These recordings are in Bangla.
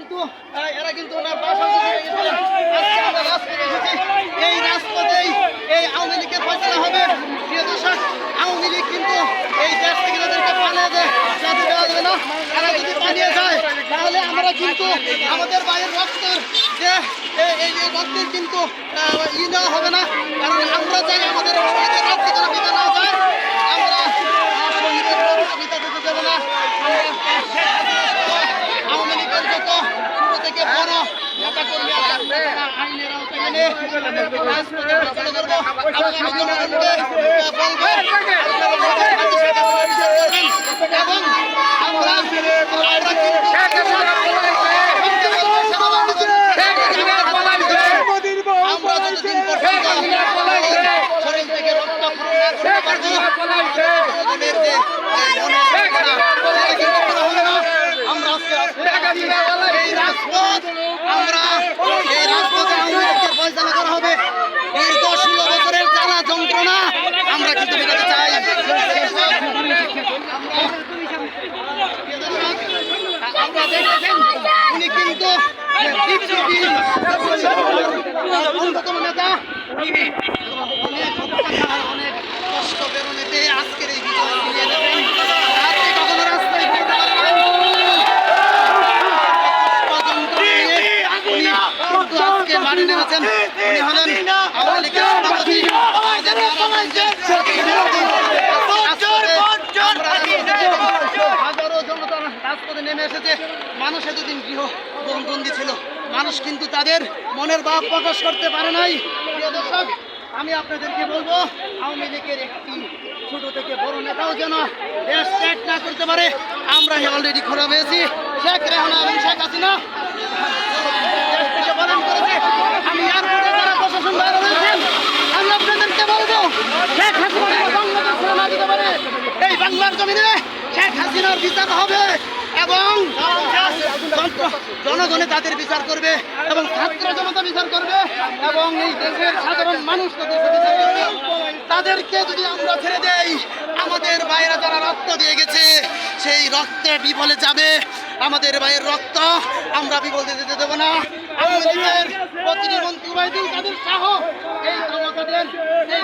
কিন্তু এরা কিন্তু ওনার বাসা আমরা রাজপথে এসেছি। এই রাজপথেই এই আওয়ামী লীগের ফয়সালা হবে। প্রিয় দর্শক, আওয়ামী লীগ কিন্তু এই দেশ থেকে তাদেরকে পালিয়ে যেতে দেওয়া যাবে না। তারা যদি পালিয়ে যায় তাহলে আমরা কিন্তু আমাদের ভাইয়ের রক্তের যে এই রক্তের কিন্তু নেওয়া হবে না। কারণ আমরা চাই আমাদের শহীদের রক্তে যেন বিতা না যায়। আমরা শহীদের রক্ত বিতা দিতে দেবো না। আওয়ামী লীগের যত ছোট থেকে বড় নেতা কর্মী আইনের আওতায় এনে রাজপথে পরিচালনা করবো। আমি জনগণকে বলবো এবং আমরা যতদিন পর্যন্ত শরীর থেকে রক্ত এই রাজপথে ফয়সালা করা হবে। দীর্ঘ 16 বছরের জ্বালা যন্ত্রণা আমরা কিন্তু মেটাতে চাই। আমরা দেখেছেন উনি কিন্তু অন্যতম নেতা। অনেক অত্যাচার অনেক কষ্ট বেরোনেতে আজকের এই বিজয় ফিরিয়ে এনেছেন। আপনি কখনো রাস্তায় ঘুরতে পারবেন আজকে মাঠে নেমেছেন। উনি হলেন আওয়ামী লীগের সভাপতি। হাজারো জনতা রাজপথে নেমে এসেছে। মানুষ এতদিন গৃহবন্দী ছিল, মানুষ কিন্তু তাদের মনের ভাব প্রকাশ করতে পারে নাই। প্রিয় দর্শক, আমি আপনাদেরকে বলবো আওয়ামী লীগের একটি ছোট থেকে বড় নেতাও যেন দেশ ত্যাগ না করতে পারে। আমরা অলরেডি খোলা হয়েছি। শেখ রেহানা এবং শেখ হাসিনা দেশ থেকে পলায়ন করেছে। আমি এয়ারপোর্টে যারা প্রশাসন বাইরে রয়েছেন, আমি আপনাদেরকে বলবো শেখ হাসিনা বাংলাদেশ ছেড়ে না দিতে পারে। এই বাংলার জমিনে শেখ হাসিনার বিচার হবে এবং জনগণে তাদের বিচার করবে এবং ছাত্র জনতা বিচার করবে এবং এই দেশের সাধারণ মানুষ তাদেরকে বিচার করবে। তাদেরকে যদি আমরা ছেড়ে দেই, আমাদের ভাইয়েরা যারা রক্ত দিয়ে গেছে সেই রক্তে বিফলে যাবে। আমাদের ভাইয়ের রক্ত আমরা বিফলে দিতে দেবো না। আমাদের প্রতিমন্ত্রী ওবায়দুল কাদের শাহ এই ক্ষমতা দেন, এই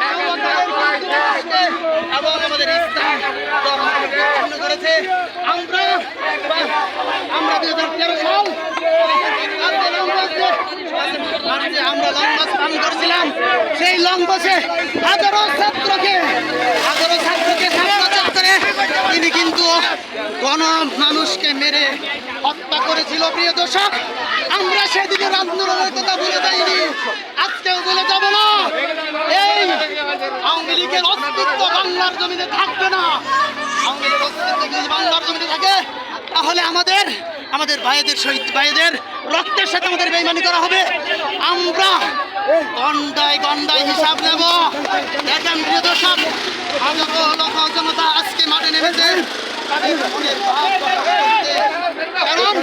এবং আমাদের ইসলাম ধর্ম করেছে। আমরা 2013 সাল আমরা লং মার্চ পালন করেছিলাম। সেই লং মার্চে হাজারো ছাত্রকে চত্বরে তিনি কিন্তু মানুষকে মেরে হত্যা করেছিল। প্রিয় দর্শক, আমরা সেদিনের আন্দোলনের কথা বলে যাইনি, আজকেও বলে যাব না। এই আওয়ামী লীগের অস্তিত্ব বাংলার জমিনে থাকবে না। আওয়ামী লীগের অস্তিত্ব যদি বাংলার জমিনে থাকে তাহলে আমাদের ভাইদের শহীদ ভাইদের রক্তের সাথে আমাদের বেইমানি করা হবে। আমরা গন্ডায় হিসাব নেব। দেখেন প্রিয় দর্শক, হাজারো লক্ষ জনতা আজকে মাঠে নেমেছে। কারণ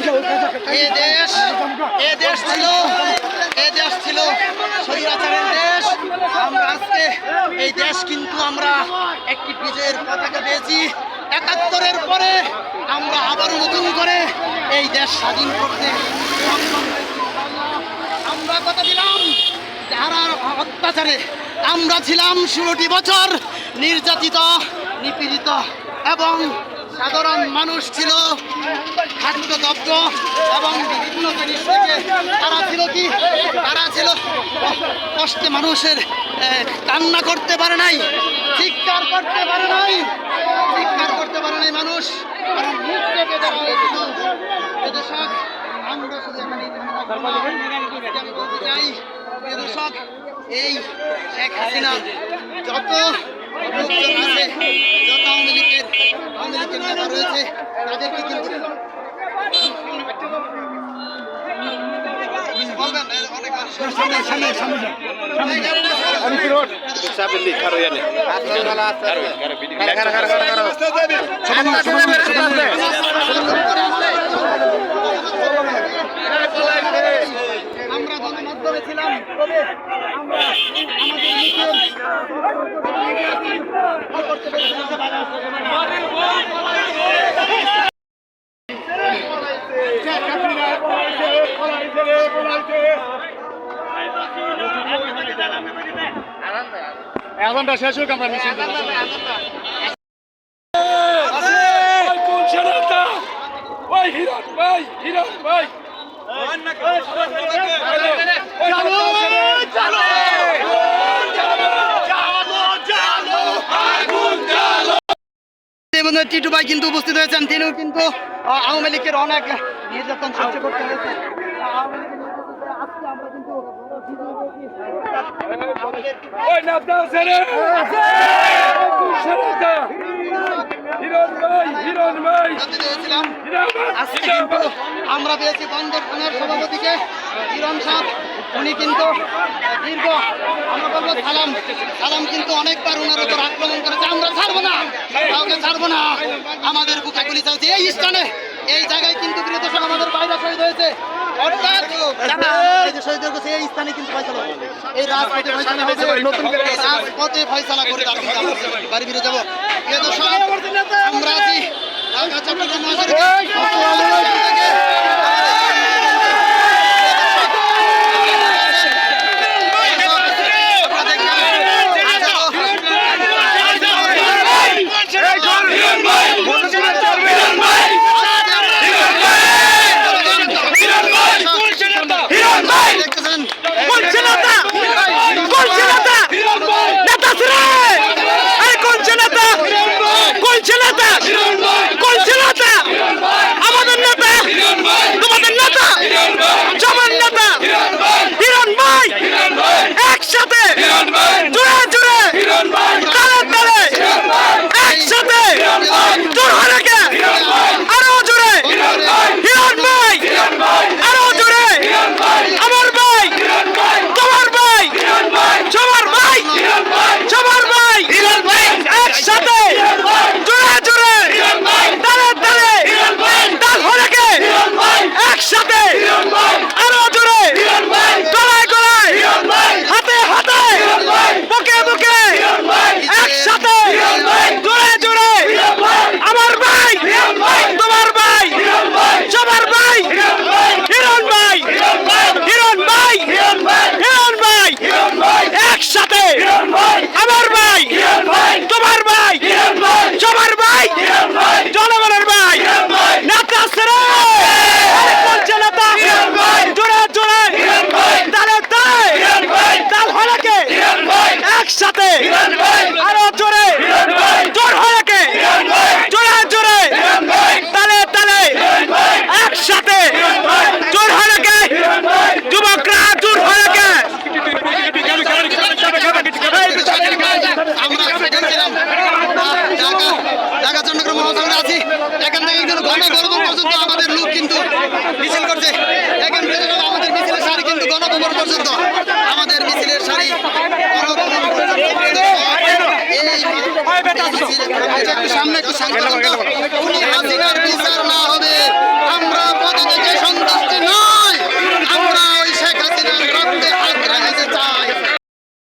এ দেশ ছিল স্বৈরাচারের দেশ। আমরা আজকে এই দেশ কিন্তু আমরা একটি বিজয়ের পতাকা পেয়েছি। ৭১-এর পরে আমরা আবারও নতুন করে এই দেশ স্বাধীন করতে আমরা কথা দিলাম। যারা অত্যাচারে আমরা ছিলাম 16টি বছর নির্যাতিত, নিপীড়িত এবং সাধারণ মানুষ ছিল খাদ্যদ্রব্য এবং বিভিন্ন জিনিস থেকে তারা ছিল কষ্টে মানুষের কান্না করতে পারে নাই, চিৎকার করতে পারে নাই মানুষ, কারণ মুখ চেপে দেওয়া হয়েছিল। দর্শক, আমরা শুধু এখানে আমি বলতে চাই, দর্শক, এই শেখ হাসিনা যত লোকজন আছে, যত আওয়ামী লীগের নেতা রয়েছে, তাদেরকে কিন্তু আমরা গণমাধ্যমে ছিলাম, তবে আমরা আমাদের এখনটা শেষ হোক আমরা মিছিল ওই হিরণ ভাই টিটু ভাই কিন্তু উপস্থিত হয়েছেন, তিনিও কিন্তু আওয়ামী লীগের অনেক নির্যাতন সহ্য করতে হয়েছে। আওয়ামী লীগের নেতৃত্বে আজকে আমরা কিন্তু আজকে কিন্তু আমরা পেয়েছি বন্দর থানার সভাপতিকে হিরণ সাহ। উনি কিন্তু দীর্ঘ আমরা বলবো সালাম কিন্তু অনেকবার ওনার উপর আক্রমণ করেছে। আমরা ছাড়বো না, কাউকে ছাড়বো না, আমাদের বুকে গুলি চলছে। এই স্থানে এই জায়গায় কিন্তু প্রিয় দর্শক আমাদের বাইরে শহীদ হয়েছে, অর্থাৎ এই যে শহীদ হয়েছে এই স্থানে কিন্তু ফয়সালা হবে, এই রাজপথে ফয়সালা হবে, নতুন করে রাজপথে ফয়সালা করে তার কিন্তু আমরা বাড়ি ফিরে যাবো। প্রিয় দর্শক আমরা আছি ঢাকা চট্টগ্রাম সামনে একটু